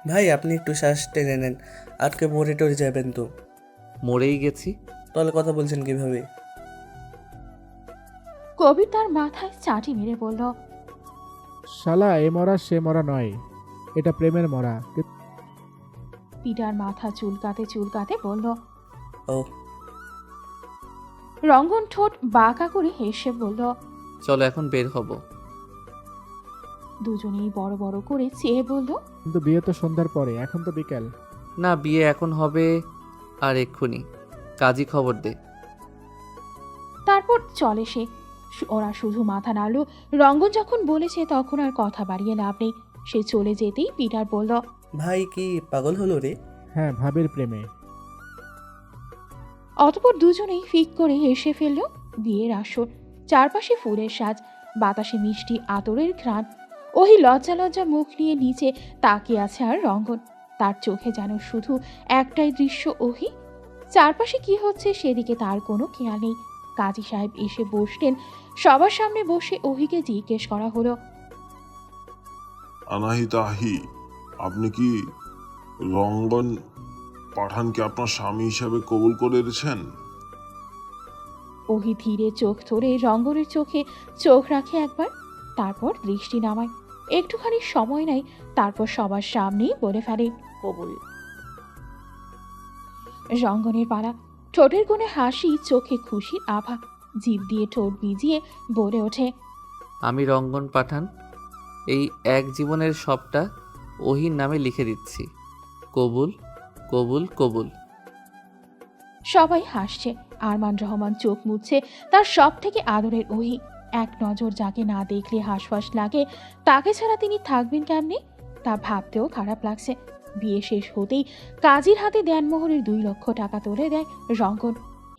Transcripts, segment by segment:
ভাই আপনি একটু শ্বাস টেনে নেন, আজকে মরে টরে যাবেন তো। মরেই গেছি। তাহলে কথা বলছেন কিভাবে? কবির তার মাথায় চাটি মেরে বলল, শালা এ মরা সে মরা নয়, এটা প্রেমের মরা। পিটার মাথা চুলকাতে চুলকাতে বলল। ও রঙ্গন ঠোঁট বাঁকা করে হেসে বলল। চলো এখন বের হব। দুজনেই বড় বড় করে চেয়ে বলল, কিন্তু বিয়ে তো সন্ধ্যার পরে, এখন তো বিকেল। না, বিয়ে এখন হবে আর এক্ষুনি। কাজী খবর দে। তারপর চলে সে। ওরা শুধু মাথা নাড়ল। রঙ্গন যখন বলেছে তখন আর কথা বাড়িয়ে লাভ নেই। সে চলে যেতেই পিটার বলল, ভাই কি পাগল হলো রে? হ্যাঁ, ভাবির প্রেমে। অতপর দুজনেই ফিক করে হেসে ফেলল। বিয়ের আসর, চারপাশে ফুলের সাজ, বাতাসে মিষ্টি আতরের ঘ্রাণ। ওহি লজ্জা লজ্জা মুখ নিয়ে নিচে তাকিয়ে আছে, আর রঙ্গন তার চোখে যেন শুধু একটাই দৃশ্য, ওহি। চারপাশে কি হচ্ছে সেদিকে তার কোনো খেয়াল নেই। কাজী সাহেব এসে বসলেন। সবার সামনে বসে ওহিকে জিজ্ঞেস করা হলো, আনাহিতা আহি, আপনি কি রঙ্গন পাঠানকে আপনার স্বামী হিসাবে কবুল করেছেন? ওহি ধীরে চোখ ধরে রঙ্গনের চোখে চোখ রাখে একবার, তারপর দৃষ্টি নামায়। একটুখানি সময় নেয়, তারপর সবার সামনেই বলে ফেলে, কবুল। রঙ্গনের পালা। ঠোঁটের কোণে হাসি, চোখে খুশির আভা, জিভ দিয়ে ঠোঁট ভিজিয়ে বলে ওঠে, আমি রঙ্গন পাঠান এই এক জীবনের সবটা ওহির নামে লিখে দিচ্ছি। কবুল, কবুল, কবুল। সবাই হাসছে। আরমান রহমান চোখ মুছছে। তার সব থেকে আদরের ওহি। এক নজর যাকে না দেখলে হাঁসফাঁস লাগে, তাকে ছাড়া তিনি থাকবেন কেমনে, তা ভাবতেও খারাপ লাগছে। বিয়ে শেষ হতেই কাজীর হাতে দেনমোহরের 2 লক্ষ টাকা তুলে দেয় রঙ্গন।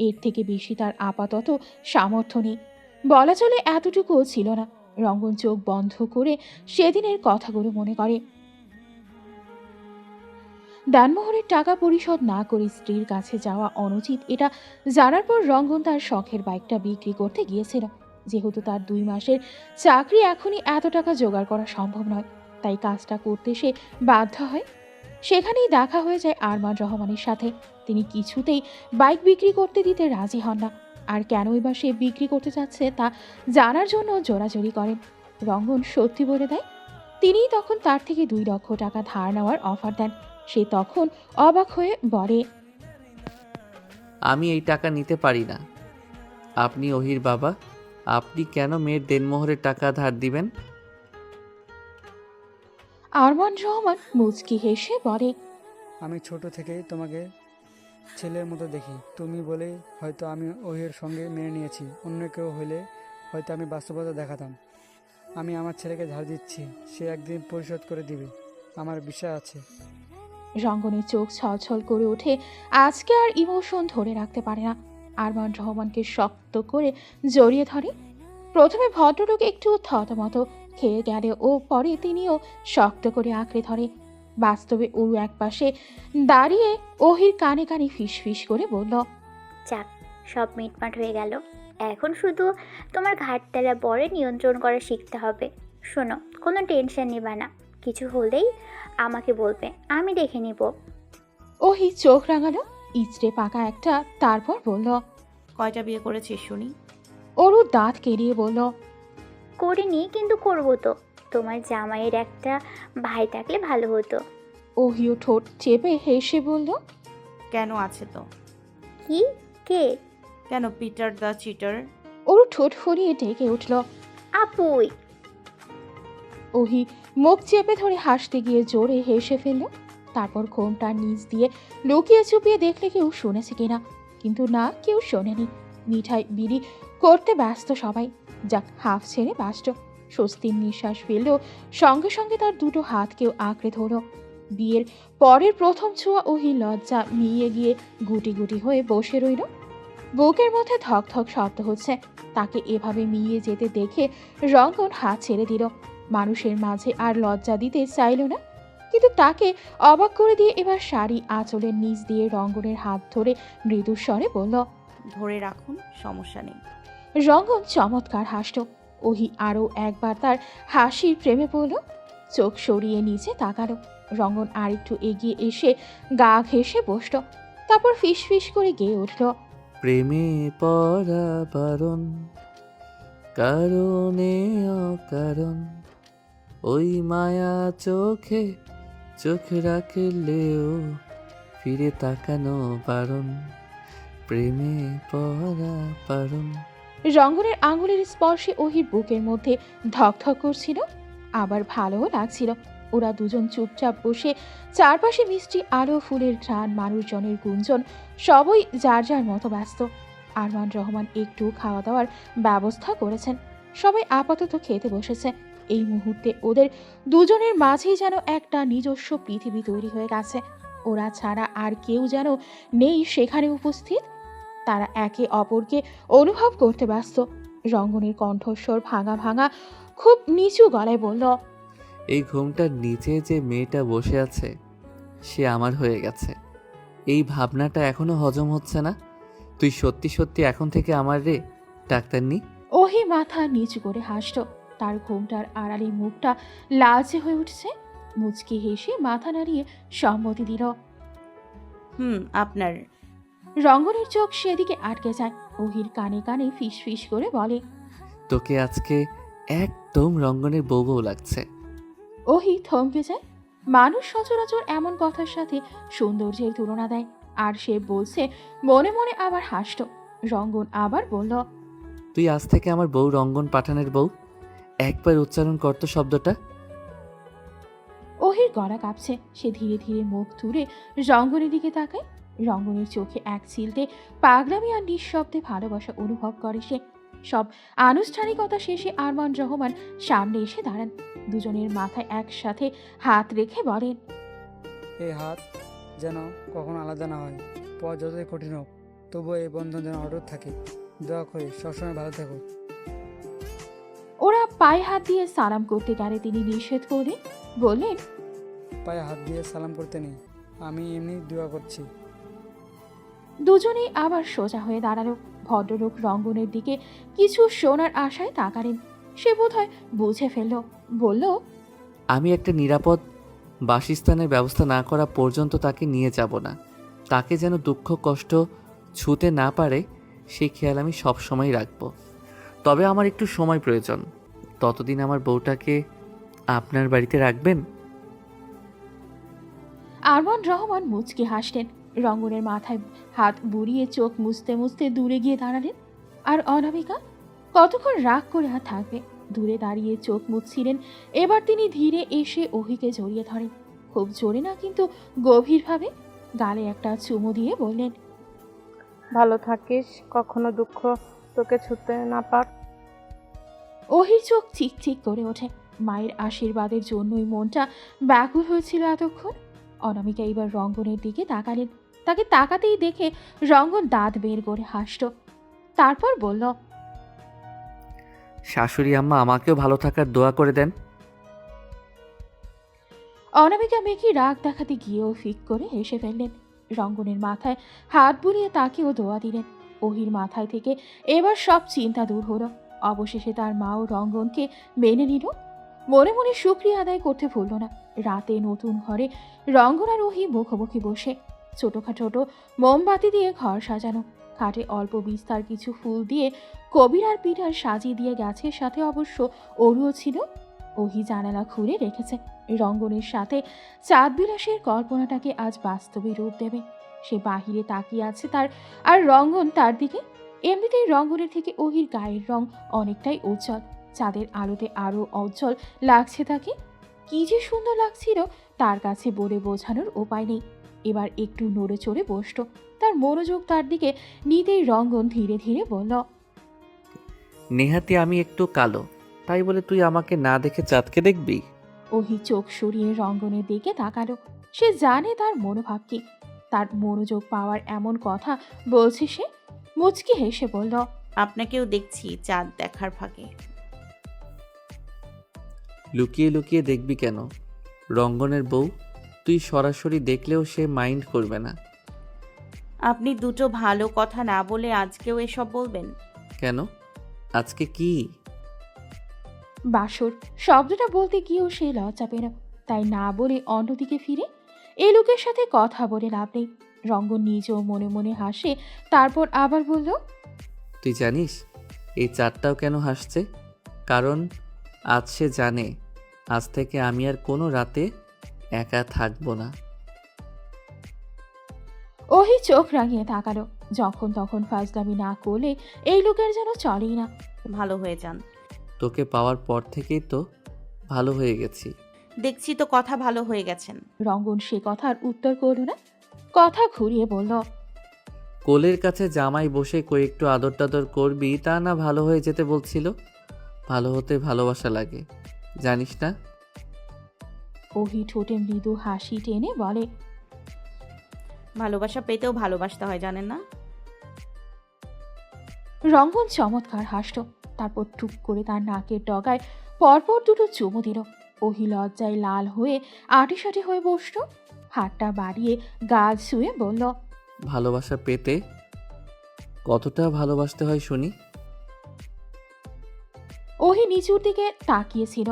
এর থেকে বেশি তার আপাতত সামর্থ্য নেই, বলা চলে এতটুকুও ছিল না। রঙ্গন চোখ বন্ধ করে সেদিনের কথাগুলো মনে করে। দানমোহরের টাকা পরিশোধ না করে স্ত্রীর কাছে যাওয়া অনুচিত, এটা জানার পর রঙ্গন তার শখের বাইকটা বিক্রি করতে গিয়েছিল। যেহেতু তার 2 মাসের চাকরি, এখনই এত টাকা জোগাড় করা সম্ভব নয়, তাই কাজটা করতে সে বাধ্য হয়। সেখানেই দেখা হয়ে যায় আরমান রহমানের সাথে। তিনি কিছুতেই বাইক বিক্রি করতে দিতে রাজি হন না, আর কেনই বা সে বিক্রি করতে চাচ্ছে তা জানার জন্য জোরাজোরি করেন। রঙ্গন সত্যি বলে দেয়। তিনিই তখন তার থেকে 2 লক্ষ টাকা ধার নেওয়ার অফার দেন। সে তখন অবাক হয়ে বলে, আমি এই টাকা নিতে পারি না। আপনি ওহির বাবা, আপনি কেন মেয়ের দেনমোহরের টাকা ধার দিবেন? আরমান রহমান মুচকি হেসে বলে, আমি ছোট থেকেই তোমাকে ছেলের মতো দেখি। তুমি বলেই হয়তো আমি ওহির সঙ্গে মেনে নিয়েছি। অন্য কেউ হলে হয়তো আমি বাস্তবতা দেখাতাম। আমি আমার ছেলেকে ধার দিচ্ছি, সে একদিন পরিশোধ করে দিবে, আমার বিশ্বাস আছে। রঙ্গনের চোখ ছলছল করে ওঠে। আজকে আর ইমোশন ধরে রাখতে পারে না। আরমান রহমানকে শক্ত করে জড়িয়ে ধরে। প্রথমে ভদ্রলোক একটু থতমত খেয়ে গেলে ও পরে তিনিও শক্ত করে আঁকড়ে ধরে। বাস্তবে ও একপাশে দাঁড়িয়ে ওহির কানে কানে ফিস ফিস করে বলল, যাক, সব মিটমাট হয়ে গেল। এখন শুধু তোমার ঘাটতেলা পরে নিয়ন্ত্রণ করা শিখতে হবে। শোনো, কোনো টেনশন নিবা না। কিছু হলেই আমাকে বলবে, আমি দেখে নিব। ওহি চোখ রাঙালো, ইচড়ে পাকা একটা, তারপর বলল, কয়টা বিয়ে করেছিস শুনি? ওরও দাঁত কেড়িয়ে বলল, করিনি, কিন্তু করবো তো। তোমার জামাইয়ের একটা ভাই থাকলে ভালো হতো। ওহিও ঠোঁট চেপে হেসে বলল, কেন আছে তো? কি? কে? কেন পিটার দ্য চিটার? ওরও ঠোঁট ফরিয়ে ডেকে উঠল। আপুই। ওহি মুখ চেপে ধরে হাসতে গিয়ে জোরে হেসে ফেলল। তারপর ঘোমটার নিচ দিয়ে লুকিয়ে চুপিয়ে দেখলে কেউ শুনেছে কিনা, কিন্তু না, কেউ শোনেনি। মিঠাই বিড়ি করতে ব্যস্ত সবাই। যাক, হাফ ছেড়ে বাঁচত। স্বস্তির নিঃশ্বাস ফেললেও সঙ্গে সঙ্গে তার 2টো হাত কেউ আঁকড়ে ধরল। বিয়ের পরের প্রথম ছোঁয়া ওহি লজ্জা মিইয়ে গিয়ে গুটি গুটি হয়ে বসে রইল। বুকের মধ্যে ধক ধক শব্দ হচ্ছে। তাকে এভাবে মিইয়ে যেতে দেখে রঙ্গন হাত ছেড়ে দিল। মানুষের মাঝে আর লজ্জা দিতে চাইল না, কিন্তু তাকে অবাক করে দিয়ে এবার শাড়ি আঁচলের নিচ দিয়ে রঙ্গনের হাত ধরে মৃদু স্বরে বলল, ধরে রাখুন, সমস্যা নেই। রঙ্গন চমৎকার হাসল। ওহি আরও একবার তার হাসির প্রেমে পড়ল। চোখ সরিয়ে নিচে তাকালো। রঙ্গন আরেকটু এগিয়ে এসে গা ঘেঁষে বসল। তারপর ফিস ফিস করে গেয়ে উঠল। প্রেমে পড়া বারণ, কারণে অকারণ, ওই মায়া চোখে চোখ রাখলেও ফিরে তাকানো বারণ, প্রেমে পড়া বারণ। রঙ্গনের আঙুলের স্পর্শে ওহির বুকের মধ্যে ধকধক করছিল, আবার ভালোও লাগছিল। ওরা দুজন চুপচাপ বসে, চারপাশে মিষ্টি আলো, ফুলের ঘ্রাণ, মানুষজনের গুঞ্জন, সবই যার যার মতো ব্যস্ত। আরমান রহমান একটু খাওয়া দাওয়ার ব্যবস্থা করেছেন। সবাই আপাতত খেতে বসেছে। এই মুহূর্তে ওদের দুজনের মাঝেই যেন একটা নিজস্ব পৃথিবী তৈরি হয়ে গেছে। ওরা ছাড়া আর কেউ যেন নেই সেখানে উপস্থিত। তারা একে অপরকে অনুভব করতে ব্যস্ত। রঙ্গনের কণ্ঠস্বর ভাঙা ভাঙা, খুব নিচু গলায় বলল, এই ঘুমটার নিচে যে মেয়েটা বসে আছে সে আমার হয়ে গেছে। এই ভাবনাটা এখনো হজম হচ্ছে না। তুই সত্যি সত্যি এখন থেকে আমার রে, ডাক্তারনি? ওহি মাথা নিচু করে হাসল। তার ঘুমটার আড়ালে মুখটা লালচে হয়ে উঠছে। মুচকি হেসে মাথা নাড়িয়ে সম্মতি দিল। আপনার। রঙ্গনের চোখ সেদিকে আটকে যায়। ওহির কানে কানে ফিস ফিস করে বলে, তোকে আজকে একদম রঙ্গনের বউ বউ লাগছে। ওহি থমকে যায়। মানুষ সচরাচর এমন কথার সাথে সৌন্দর্যের তুলনা দেয়, আর সে বলছে মনে মনে আবার হাসল। রঙ্গন আবার বলল, তুই আজ থেকে আমার বউ, রঙ্গন পাঠানের বউ। একবার উচ্চারণ করতো শব্দটা। ওহির গলা কাঁপছে। সে ধীরে ধীরে মুখ তুলে রঙ্গনের দিকে তাকায়। রঙ্গনের চোখে এক চিলতে পাগলামি আর নিঃশব্দে ভালোবাসা অনুভব করে সে। সব আনুষ্ঠানিকতা শেষে আরমান রহমান সামনে এসে দাঁড়ান। দুজনের মাথায় একসাথে হাত রেখে বলেন, এই হাত যেন কখনো আলাদা না হয়। পথ যতই কঠিন হোক, তবুও এই বন্ধন যেন অটুট থাকে। দোয়া করি সবসময় ভালো থাকো। ওরা পায়ে হাত দিয়ে সালাম করতে গেলে তিনি নিষেধ করলেন। বললেন, পায়ে হাত দিয়ে সালাম করতে নেই, আমি এমনি দোয়া করছি। দুজনেই আবার সোজা হয়ে দাঁড়ালো। ভদ্রলোক রঙ্গনের দিকে কিছু শোনার আশায় তাকালেন। সে বোধহয় বুঝে ফেলল। বলল, আমি একটা নিরাপদ বাসস্থানের ব্যবস্থা না করা পর্যন্ত তাকে নিয়ে যাব না। তাকে যেন দুঃখ কষ্ট ছুঁতে না পারে সেই খেয়াল আমি সব সময় রাখব। তবে আমার একটু সময় প্রয়োজন। ততদিন আমার বউটাকে আপনার বাড়িতে রাখবেন? আরমান রহমান মুচকি হাসলেন। রঙ্গনের মাথায় হাত বুড়িয়ে চোখ মুছতে মুছতে দূরে গিয়ে দাঁড়ালেন। আর অনামিকা কতক্ষণ রাগ করে আর থাকবে? দূরে দাঁড়িয়ে চোখ মুছছিলেন। এবার তিনি ধীরে এসে ওহিকে জড়িয়ে ধরেন। খুব জোরে না, কিন্তু গভীরভাবে। গালে একটা চুমু দিয়ে বললেন, ভালো থাকিস, কখনো দুঃখ তোকে ছুতে না পাক। ওহির চোখ চিকচিক করে ওঠে। মায়ের আশীর্বাদের জন্যই মনটা ব্যাকুল হয়েছিল এতক্ষণ। অনামিকা এবার রঙ্গনের দিকে তাকালেন। তাকে তাকাতেই দেখে রঙ্গন দাঁত বের করে হাসল। তারপর বলল, শাশুড়ি আম্মা আমাকেও ভালো থাকার দোয়া করে দেন। অনামিকা মেঘি রাগ দেখাতে গিয়েও ফিক করে হেসে ফেললেন। রঙ্গনের মাথায় হাত বুলিয়ে তাকেও দোয়া দিলেন। ওহির মাথায় থেকে এবার সব চিন্তা দূর হলো। অবশেষে তার মাও রঙ্গনকে মেনে নিল। মনে মনে শুকরিয়া আদায় করতে ভুলল না। রাতে নতুন ঘরে রঙ্গন আর ওহি মুখোমুখি বসে। ছোটখাটো মোমবাতি দিয়ে ঘর সাজানো। খাটে অল্প বিস্তার কিছু ফুল দিয়ে কবির আর পিঠার সাজিয়ে দিয়ে গাছের সাথে অবশ্য অরুও ছিল। ওহি জানালা খুলে রেখেছে। রঙ্গনের সাথে চাঁদ বিলাসের কল্পনাটাকে আজ বাস্তবে রূপ দেবে। সে বাহিরে তাকিয়ে আছে তার, আর রঙ্গন তার দিকে। এমনিতেই রঙ্গনের থেকে ওহির গায়ের রং অনেকটাই উজ্জ্বল। চাঁদের আলোতে আরও উজ্জ্বল লাগছে তাকে। কি যে সুন্দর লাগছিল তার কাছে বলে বোঝানোর উপায় নেই। এবার একটু নড়ে চড়ে বসল। তার মনোযোগ তার দিকে নিতেই রঙ্গন ধীরে ধীরে বলল, নেহাতি আমি একটু কালো, তাই বলে তুই আমাকে না দেখে চাঁদকে দেখবি? ওহি চোখ সরিয়ে রঙ্গনের দিকে তাকালো। সে জানে তার মনোভাব কি। তার মনোযোগ পাওয়ার এমন কথা বলছে সে। মুচকি হেসে বলল, আপনাকেও দেখছি চাঁদ দেখার ফাঁকে। লুকিয়ে লুকিয়ে দেখবি কেন? রঙ্গনের বউ, তুই সরাসরি দেখলেও সে মাইন্ড করবে না। আপনি দুটো ভালো কথা না বলে আজকেও এসব বলবেন? কেন? আজকে কি? বাসর শব্দটা বলতে গিয়েও সে লজ্জা পেল, তাই না বলে অন্যদিকে ফিরে এই লোকের সাথে কথা বলে লাভ নেই। রঙ্গন নিজেও মনে মনে হাসে, তারপর আবার বলল, তুই জানিস এই চাঁদটাও কেন হাসছে? কারণ আজ সে জানে আজ থেকে আমি আর কোনো রাতে একা থাকবো না। ওহি চোখ রাঙিয়ে তাকালো। যখন তখন ফাজলামি না করলে এই লোকের যেন চলেই না। ভালো হয়ে যান। তোকে পাওয়ার পর থেকেই তো ভালো হয়ে গেছি। দেখছি তো কথা ভালো হয়ে গেছেন। রঙ্গন সে কথার উত্তর করল না, কথা ঘুরিয়ে বলল, কোলের কাছে জামাই বসে কয়েকটু আদর টাদর করবি তা না ভালো হয়ে যেতে বলছিল? ভালো হতে ভালোবাসা লাগে, জানিস না? ওহি ঠোঁটে মৃদু হাসি টেনে বলে, ভালোবাসা পেতেও ভালোবাসতে হয়, জানেন না? রঙ্গন চমৎকার হাসল, তারপর টুক করে তার নাকের ডগায় পরপর দুটো চুমু দিল। ওহি লজ্জায় লাল হয়ে আটিসাটি হয়ে বসল, হাতটা বাড়িয়ে গা ছুঁয়ে বলল, ভালোবাসা পেতে কতটা ভালোবাসতে হয় শুনি। ওহি নিচুর দিকে তাকিয়েছিল,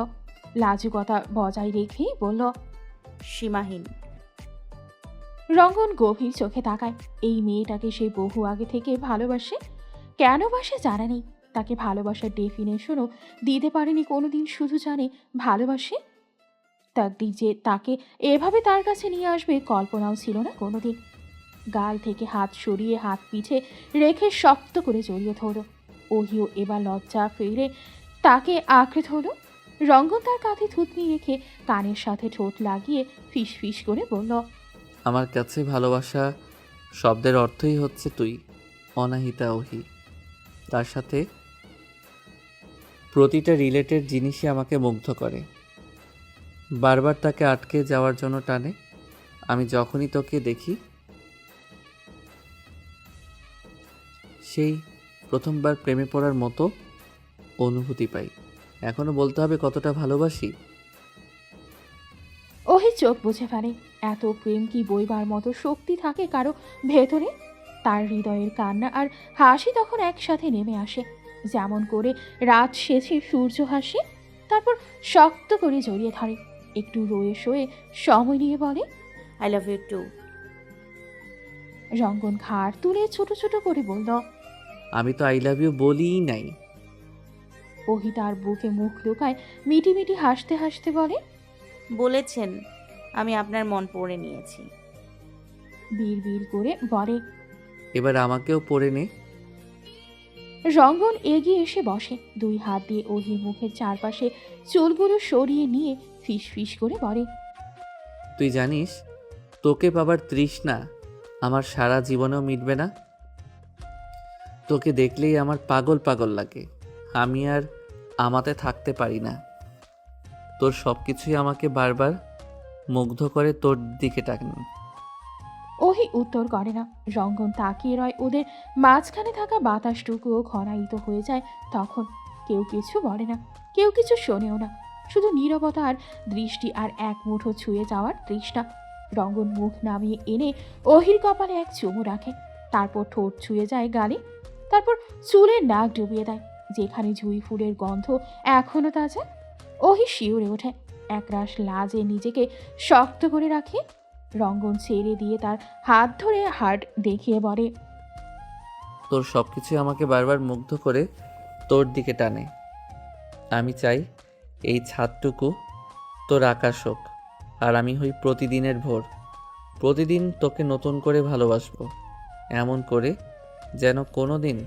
লাজুকতা বজায় রেখেই বলল, সীমাহীন। রঙ্গন গভীর চোখে তাকায়। এই মেয়েটাকে সে বহু আগে থেকে ভালোবাসে, কেন বাসে জানা নেই। তাকে ভালোবাসার ডেফিনেশনও দিতে পারেনি কোনোদিন, শুধু জানে ভালোবাসে। তাকদীর যে তাকে এভাবে তার কাছে নিয়ে আসবে কল্পনাও ছিল না কোনোদিন। গাল থেকে হাত সরিয়ে হাত পিঠে রেখে শক্ত করে জড়িয়ে ধরল। ওহিও এবার লজ্জা ফেলে তাকে আঁকড়ে ধরল। রঙ্গন তার কাঁধে থুতনি রেখে কানের সাথে ঠোঁট লাগিয়ে ফিস ফিস করে বলল, আমার কাছে ভালোবাসা শব্দের অর্থই হচ্ছে তুই, অনাহিতা ওহি। তার সাথে প্রতিটা রিলেটেড জিনিসই আমাকে মুগ্ধ করে, বারবার তাকে আটকে যাওয়ার জন্য টানে। আমি যখনই তোকে দেখি সেই প্রথমবার প্রেমে পড়ার মতো অনুভূতি পাই। এখনো বলতে হবে কতটা ভালোবাসি? ওহি চোখ বুঝে ফেলে, এত প্রেম কি বইবার মতো শক্তি থাকে কারো ভেতরে? তার হৃদয়ের কান্না আর হাসি তখন একসাথে নেমে আসে, যেমন করে রাত শেষে সূর্য হাসে। তারপর শক্ত করে জড়িয়ে ধরে, একটু রয়ে শোয়ে সময় নিয়ে বলে, আই লাভ ইউ টু। রঙ্গন ঘাড় তুলে ছোট ছোট করে বলল, আমি তো আই লাভ ইউ বলিই নাই। ওহি তার বুকে মুখ লুকায় মিটি মিটি হাসতে হাসতে বলে, বলেছেন, আমি আপনার মন পড়ে নিয়েছি। বিড় বিড় করে বলে। এবার আমাকেও পড়ে নে। রঙ্গন এগিয়ে এসে বসে, দুই হাত দিয়ে ওহির মুখের চারপাশে চুলগুলো সরিয়ে নিয়ে ফিস ফিস করে বলে, তুই জানিস তোকে পাবার তৃষ্ণা আমার সারা জীবনেও মিটবে না। তোকে দেখলেই আমার পাগল পাগল লাগে, আমি আর আমাতে থাকতে পারি না। তোর সব কিছুই আমাকে বারবার মুগ্ধ করে তোর দিকে টাকেন। ওহি উত্তর করে না। রঙ্গন তাকিয়ে রয় ওদের মাঝখানে থাকা বাতাসটুকুও ঘনায়িত হয়ে যায়। তখন কেউ কিছু বলে না, কেউ কিছু শোনেও না, শুধু নীরবতা আর দৃষ্টি আর এক মুঠো ছুঁয়ে যাওয়ার তৃষ্ণা। রঙ্গন মুখ নামিয়ে এনে ওহির কপালে এক চুমু রাখে, তারপর ঠোঁট ছুঁয়ে যায় গালে, তারপর চুলের নাক ডুবিয়ে দেয় যেখানে জুঁই ফুলের গন্ধ এখনো তাজা। ওহি শিউরে ওঠে, একরাশ লাজে নিজেকে শক্ত করে রাখে। রঙ্গন ছেড়ে দিয়ে তার হাত ধরে হার্ট দেখিয়ে বলে, তোর সব কিছুই আমাকে বারবার মুগ্ধ করে তোর দিকে টানে। আমি চাই এই ছাদটুকু তোর আকাশ হোক, আর আমি হই প্রতিদিনের ভোর। প্রতিদিন তোকে নতুন করে ভালোবাসবো, এমন করে যেন কোনো দিন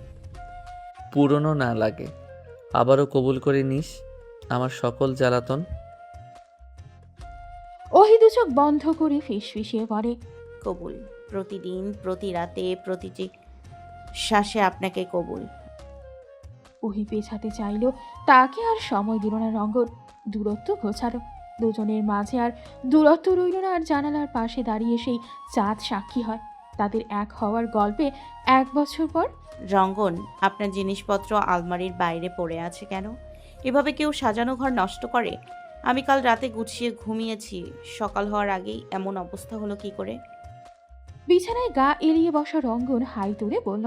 পুরনো না লাগে। আবারও কবুল করে নিস আমার সকল জ্বালাতন। ওহি দু চোখ বন্ধ করে ফিসফিসিয়ে বলে, কবুল। প্রতিদিন, প্রতি রাতে, প্রতিটি শ্বাসে আপনাকে কবুল। ওহি পেছাতে চাইল, তাকে আর সময় দিল না রঙ্গন। দূরত্ব ঘোচালো, দুজনের মাঝে আর দূরত্ব রইল না। আর জানালার পাশে দাঁড়িয়ে সেই চাঁদ সাক্ষী হয় তাদের এক হওয়ার গল্পে 1 বছর পর। রঙ্গন, আপনার জিনিসপত্র আলমারির বাইরে পড়ে আছে কেন? এভাবে কেউ সাজানো ঘর নষ্ট করে? আমি কাল রাতে গুছিয়ে ঘুমিয়েছি, সকাল হওয়ার আগেই এমন অবস্থা হলো কি করে? বিছানায় গা এলিয়ে বসা রঙ্গন হাই তুলে বলল,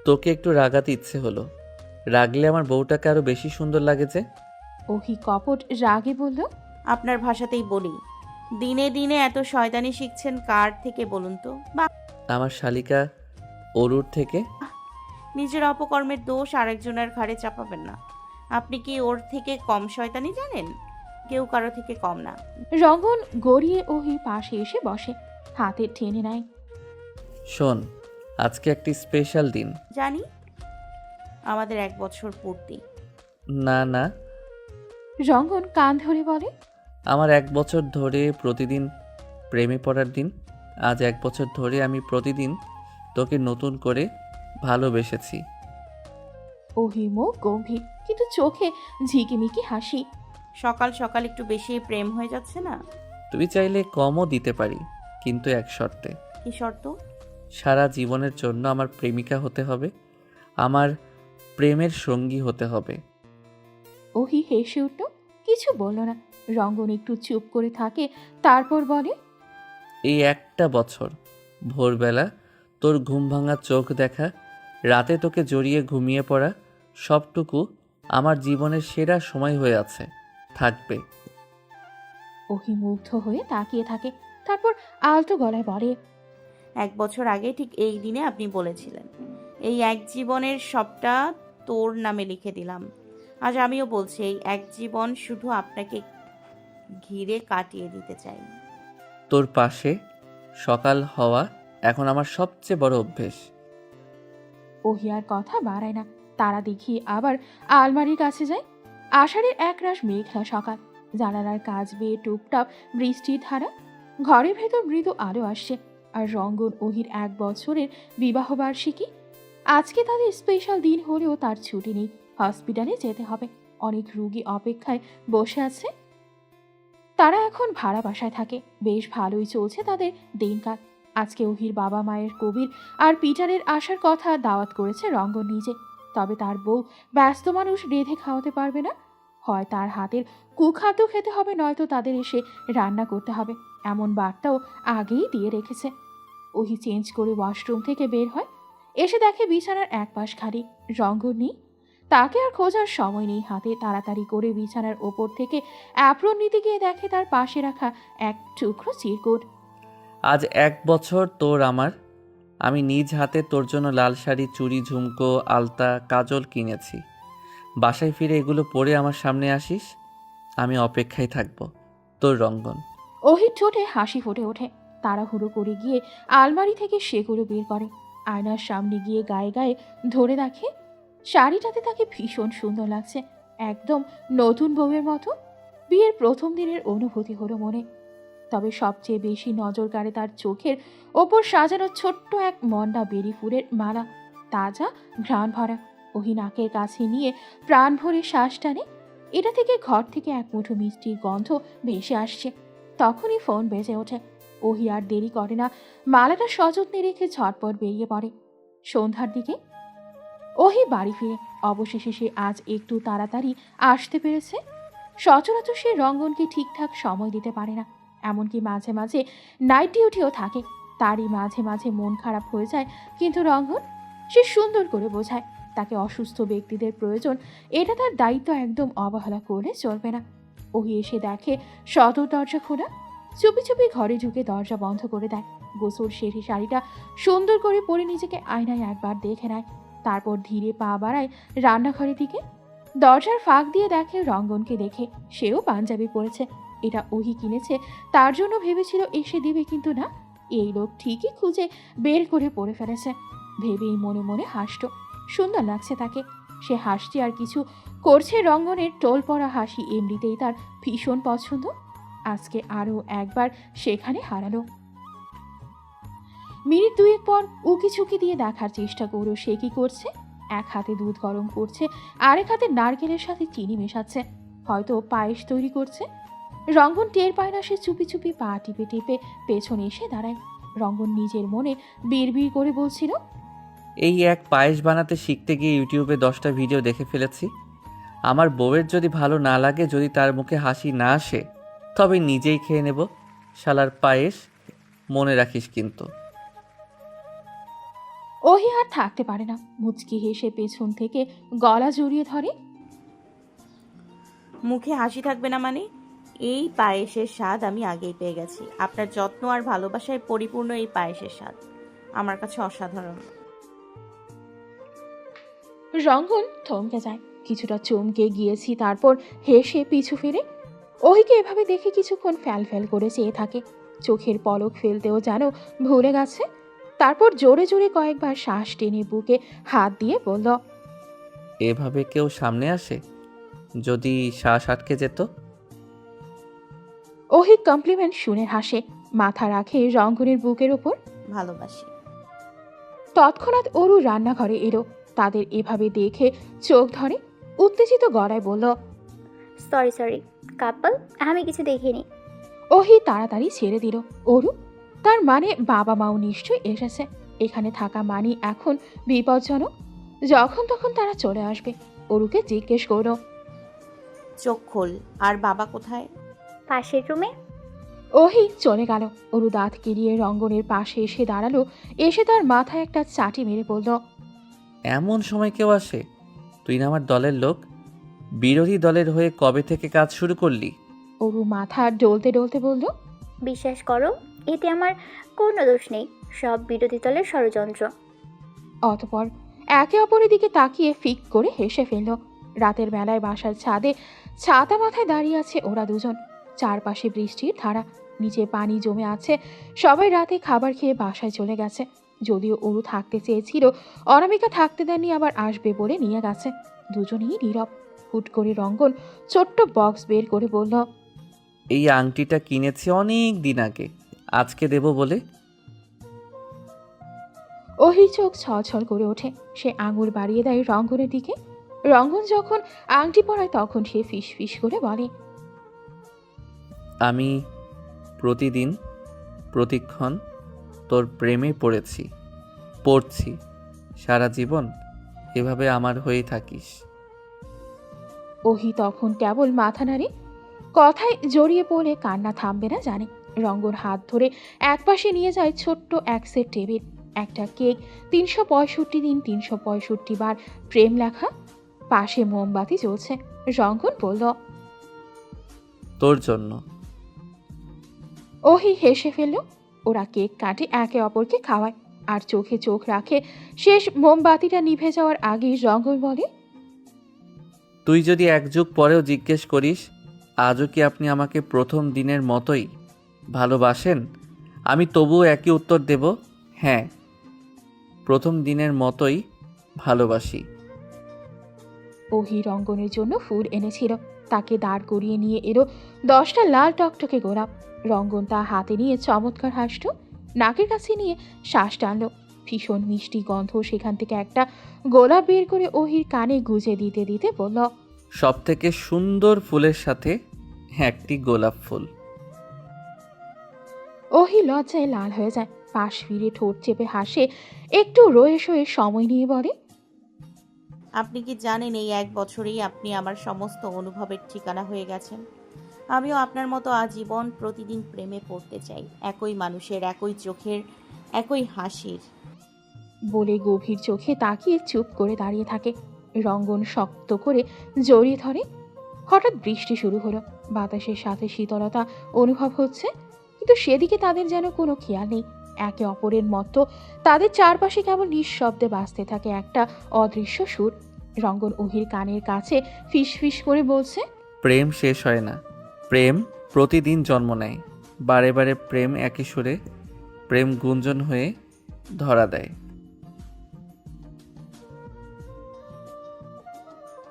তোকে একটু রাগাতে ইচ্ছে হলো। রাগলে আমার বউটাকে আরো বেশি সুন্দর লাগে যে। ওহি কপট রাগে বলল, আপনার ভাষাতেই বলি, দিনে দিনে এত শয়তানি শিখছেন কার থেকে বলুন তো? বা আমার শালিকা অরুর থেকে। নিজের অপকর্মের দোষ আরেকজনের ঘাড়ে চাপাবেন না। আপনি কি ওর থেকে কম শয়তানি জানেন? কেউ কারো থেকে কম না। রঙ্গন গড়িয়ে ওহি পাশে এসে বসে, হাতে টেনে নেয়। শোন, আজকে একটি স্পেশাল দিন। জানি, আমাদের 1 বছর পূর্তি। না না, রঙ্গন কান ধরে বলে, আমার 1 বছর ধরে প্রতিদিন প্রেমে পড়ার দিন। আজ 1 বছর ধরে আমি প্রতিদিন তোকে নতুন করে ভালোবেসেছি। ওহির মুখ গম্ভীর, কিন্তু চোখে ঝিকিমিকি হাসি। সকাল সকাল একটু বেশি প্রেম হয়ে যাচ্ছে না? তুই চাইলে কমও দিতে পারি, কিন্তু এক শর্তে। কি শর্ত? সারা জীবনের জন্য আমার প্রেমিকা হতে হবে, আমার প্রেমের সঙ্গী হতে হবে। ওহি হেসে উঠল, কিছু বলল না। রঙ্গন একটু চুপ করে থাকে, তারপর বলে, এই একটা বছর, ভোরবেলা তোর ঘুম ভাঙা চোখ দেখা, রাতে তোকে জড়িয়ে ঘুমিয়ে পড়া, সবটুকু আমার জীবনের সেরা সময় হয়ে আছে, থাকবে। ওহি মুগ্ধ হয়ে তাকিয়ে থাকে, তারপর আলতো গলায় বলে, 1 বছর আগে ঠিক এই দিনে আপনি বলেছিলেন, এই এক জীবনের সবটা তোর নামে লিখে দিলাম। আজ আমিও বলছি, এই এক জীবন শুধু আপনাকে ঘিরে কাটিয়ে দিতে চাই। তোর পাশে সকাল হওয়া এখন আমার সবচেয়ে বড় অভ্যেস। ওহি আর কথা বাড়ায় না। তারা দেখি আবার আলমারির কাছে যায়। আষাঢ়ের একরাশ মেঘলা সকাল, জানালার কাজ বেয়ে টুপটাপ বৃষ্টির ধারা। ঘরের ভেতর মৃদু আলো আসছে, আর রঙ্গন ওহির 1 বছরের বিবাহবার্ষিকী। আজকে তাদের স্পেশাল দিন হলেও তার ছুটি নেই, হসপিটালে যেতে হবে। অনেক রুগী অপেক্ষায় বসে আছে। তারা এখন ভাড়া বাসায় থাকে, বেশ ভালোই চলছে তাদের দিনকাল। আজকে ওহির বাবা মায়ের, কবির আর পিটারের আসার কথা দাওয়াত করেছে রঙ্গন নিজে। তবে তার বউ ব্যস্ত মানুষ, রেঁধে খাওয়াতে পারবে না। হয় তার হাতের কুখাদ্য খেতে হবে, নয়তো তাদের এসে রান্না করতে হবে, এমন বার্তাও আগেই দিয়ে রেখেছে। ওহি চেঞ্জ করে ওয়াশরুম থেকে বের হয়, এসে দেখে বিছানার এক পাশ খালি, রঙ্গন নেই। তাকে আর খোঁজার সময় নেই হাতে। তাড়াতাড়ি করে বিছানার ওপর থেকে অ্যাপ্রন নিতে গিয়ে দেখে তার পাশে রাখা এক টুকরো চিরকুট। আজ 1 বছর তোর আমার। আমি নিজ হাতে তোর জন্য লাল শাড়ি, চুড়ি, ঝুমকো, আলতা, কাজল কিনেছি। বাসায় ফিরে এগুলো পরে আমার সামনে আসিস। আমি অপেক্ষায় থাকব। তোর রঙ্গন। ওহির ঠোঁটে হাসি ফুটে ওঠে। তাড়াহুড়ো করে গিয়ে আলমারি থেকে সেগুলো বের করে, আয়নার সামনে গিয়ে গায়ে গায়ে ধরে দেখে শাড়িটাতে তাকে ভীষণ সুন্দর লাগছে, একদম নতুন বউয়ের মতো। বিয়ের প্রথম দিনের অনুভূতি হলো মনে। তবে সবচেয়ে বেশি নজর কাড়ে তার চোখের ওপর সাজানো ছোট্ট এক মন্ডা বেরি ফুলের মালা, তাজা ঘ্রাণ ভরা। ওহি নাকের কাছে নিয়ে প্রাণ ভরে শ্বাস টানে। এটা থেকে ঘর থেকে এক মুঠো মিষ্টির গন্ধ ভেসে আসছে। তখনই ফোন বেজে ওঠে। ওহি আর দেরি করে না, মালাটা সযত্নে রেখে ঝটপট বেরিয়ে পড়ে। সন্ধ্যার দিকে ওহি বাড়ি ফিরে। অবশেষে সে আজ একটু তাড়াতাড়ি আসতে পেরেছে। সচরাচর সে রঙ্গনকে ঠিকঠাক সময় দিতে পারে না, এমনকি মাঝে মাঝে নাইট ডিউটিও থাকে। তারই মাঝে মাঝে মন খারাপ হয়ে যায়, কিন্তু রঙ্গন সে সুন্দর করে বোঝায় তাকে অসুস্থ ব্যক্তিদের প্রয়োজন, এটা তার দায়িত্ব, একদম অবহেলা করলে চলবে না। ওহি এসে দেখে সদর দরজা খোলা। চুপি চুপি ঘরে ঢুকে দরজা বন্ধ করে দেয়। গোসল সেরে শাড়িটা সুন্দর করে পরে নিজেকে আয়নায় একবার দেখে নেয়, তারপর ধীরে পা বাড়ায় রান্নাঘরের দিকে। দরজার ফাঁক দিয়ে দেখে রঙ্গনকে দেখে, সেও পাঞ্জাবি পরেছে। এটা ওহি কিনেছে, তার জন্য ভেবেছিল এসে দিবে, কিন্তু না, এই লোক ঠিকই খুঁজে বের করে পরে ফেলেছে। ভেবেই মনে মনে হাসত, সুন্দর লাগছে তাকে। সে হাসছে আর কিছু করছে। রঙ্গনের টোল পড়া হাসি এমনিতেই তার ভীষণ পছন্দ, আজকে আরও একবার সেখানে হারালো। মিনিট 2 পর উকি ঝুঁকি দিয়ে দেখার চেষ্টা করো সে কি করছে। এক হাতে দুধ গরম করছে, আরেক হাতে নারকেলের সাথে চিনি মেশাচ্ছে, হয়তো পায়েস তৈরি করছে। রঙ্গন টের পায় না, সে চুপি চুপি পা টিপে টিপে পেছনে এসে দাঁড়ায়। রঙ্গন নিজের মনে বিড়বিড় করে বলছিল, এই এক পায়েস বানাতে শিখতে গিয়ে ইউটিউবে 10টা ভিডিও দেখে ফেলেছি। আমার বউয়ের যদি ভালো না লাগে, যদি তার মুখে হাসি না আসে, তবে নিজেই খেয়ে নেব শালার পায়েস। মনে রাখিস কিন্তু। ওহি আর থাকতে পারে না, মুচকি হেসে পেছন থেকে গলা জড়িয়ে ধরে। মুখে হাসি থাকবে না মানে? এই পায়েসের স্বাদ আমি আগেই পেয়ে গেছি। আপনার যত্ন আর ভালোবাসায় পরিপূর্ণ এই পায়েসের স্বাদ আমার কাছে অসাধারণ। রঙ্গন থমকে যায়, কিছুটা চমকে গিয়েছি, তারপর হেসে পিছু ফিরে ওহিকে এভাবে দেখে কিছুক্ষণ ফ্যাল ফ্যাল করে চেয়ে থাকে। চোখের পলক ফেলতেও যেন ভুলে গেছে। তারপর জোরে জোরে কয়েকবার শ্বাস টেনে বুকে হাত দিয়ে বলল, এভাবে কেউ সামনে আসে? যদি শ্বাস আটকে যেত? ওহি কমপ্লিমেন্ট শুনে হাসে, মাথা রাখে রঙ্গনের বুকের ওপর। ভালোবাসি। তৎক্ষণাৎ অরু রান্নাঘরে এলো, তাদের এভাবে দেখে চোখ ধরে, উত্তেজিত গলায় বলল, সরি কাপল, আমি কিছু দেখিনি। ওহি তাড়াতাড়ি ছেড়ে দিল। অরু, তার মানে বাবা মাও নিশ্চয়ই এসেছে। এখানে থাকা মানে এখন বিপজ্জনক, যখন তখন তারা চলে আসবে। অরুকে জিজ্ঞেস করো, চোখ খোল। আর বাবা কোথায়? পাশের রুমে। ওহি চলে গেল। অরু দাঁত কিরিয়ে রঙ্গনের পাশে এসে দাঁড়ালো, এসে তার মাথায় একটা চাটি মেরে বলল, এমন সময় কেউ আসে? তুই না আমার দলের লোক, বিরোধী দলের হয়ে কবে থেকে কাজ শুরু করলি? অরু মাথা ডলতে ডলতে বলল, বিশ্বাস করো, এতে আমার কোনো দোষ নেই, সব বিরোধী দলের ষড়যন্ত্র। অতপর একে অপরের দিকে তাকিয়ে ফিক করে হেসে ফেলল। রাতের বেলায় বাসার ছাদে ছাতা মাথায় দাঁড়িয়ে আছে ওরা দুজন। চারপাশে বৃষ্টির ধারা, নিচে পানি জমে আছে। সবাই রাতে খাবার খেয়ে বাসায় চলে গেছে। যদিও অরু থাকতে চেয়েছিল, অনামিকা থাকতে দেননি, আবার আসবে বলে নিয়ে গেছে। দুজনেই নীরব। হুট করে রঙ্গন ছোট্ট বক্স বের করে বলল, এই আংটিটা কিনেছি অনেক দিন আগে, আজকে দেব বলে। ওহির চোখ ছলছল করে ওঠে। সে আঙুল বাড়িয়ে দেয় রঙ্গনের দিকে। রঙ্গন যখন আংটি পরায় তখন সে ফিস ফিস করে বলে, আমি প্রতিদিন প্রতিক্ষণ তোর প্রেমে পড়ছি সারা জীবন এভাবে আমার হয়ে থাকিস। ওহি তখন কেবল মাথা নাড়ে, কথায় জড়িয়ে পড়লে কান্না থামবে না জানে। রঙ্গন হাত ধরে একপাশে নিয়ে যায় ছোট্ট এক সেট টেবিল, একটা কেক, 365 দিন 365 বার প্রেম লেখা, পাশে মোমবাতি জ্বলছে। রঙ্গন বলল, তোর জন্য। ওহি হেসে ফেলল। ওরা কেক কাটে, একে অপরকে খাওয়ায়, আর চোখে চোখ রাখে। শেষ মোমবাতিটা নিভে যাওয়ার আগেই রঙ্গন বলে, তুই যদি এক যুগ পরেও জিজ্ঞেস করিস আজও কি আপনি আমাকে প্রথম দিনের মতোই ভালোবাসেন, আমি তবুও একই উত্তর দেব, হ্যাঁ, প্রথম দিনের মতোই ভালোবাসি। ওহি রঙ্গনের জন্য ফুল এনেছিল। তাকে দাঁড় করিয়ে নিয়ে এলো 10টা লাল টকটকে গোলাপ। রঙ্গন তা হাতে নিয়ে চমৎকার হাসল, নাকের কাছে নিয়ে শ্বাস টানল। ভীষণ মিষ্টি গন্ধ। সেখান থেকে একটা গোলাপ বের করে ওহির কানে গুজে দিতে দিতে বলল, সব থেকে সুন্দর ফুলের সাথে একটি গোলাপ ফুল। ওহি লজ্জায় লাল হয়ে যায়, পাশ ফিরে ঠোঁট চেপে হাসে, একটু রয়ে সয়ে সময় নিয়ে বলে, আপনি কি জানেন এই 1 বছরেই আপনি আমার সমস্ত অনুভবের ঠিকানা হয়ে গেছেন। আমিও আপনার মতো আজীবন প্রতিদিন প্রেমে পড়তে চাই, একই মানুষের, একই চোখের, একই হাসির। বলে গভীর চোখে তাকিয়ে চুপ করে দাঁড়িয়ে থাকে। রঙ্গন শক্ত করে জড়িয়ে ধরে। হঠাৎ বৃষ্টি শুরু হলো। বাতাসের সাথে শীতলতা অনুভব হচ্ছে, কিন্তু সেদিকে তাদের যেন কোনো খেয়াল নেই। একে অপরের মতো তাদের চারপাশে কেবল নিঃশব্দে বাজতে থাকে একটা অদৃশ্য সুর। রঙ্গন ওহির কানের কাছে ফিস ফিস করে বলছে, প্রেম শেষ হয় না, প্রেম প্রতিদিন জন্ম নেয়, বারে বারে প্রেম একই সুরে, প্রেম গুঞ্জন হয়ে ধরা দেয়।